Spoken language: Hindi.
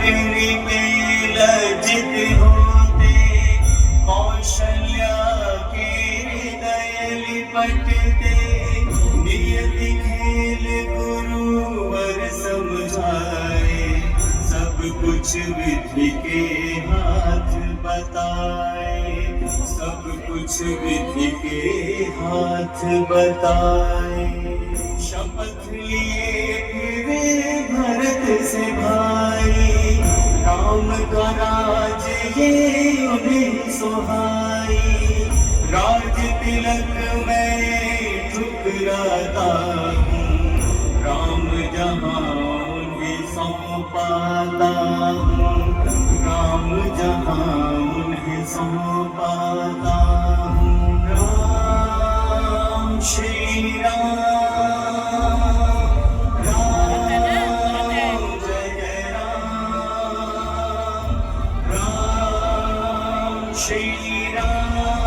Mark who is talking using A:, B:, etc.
A: धरनी पे लज्जित होते, कौशल्या के हृदय लिपटते, नियति खेल गुरुवर समझाए, सब कुछ विधि के हाथ बताए, सब कुछ विधि के हाथ बताए। शपथ लिए फिरे भरत से भाई, राम का राज ये उन्हें सुहाई, राज तिलक मैं ठुकराता हूँ, राम जहाँ उन्हें सौंपाता हूँ, राम जहाँ उन्हें सौंपाता हूँ। राम श्री राम, राम जय राम, राम श्री राम।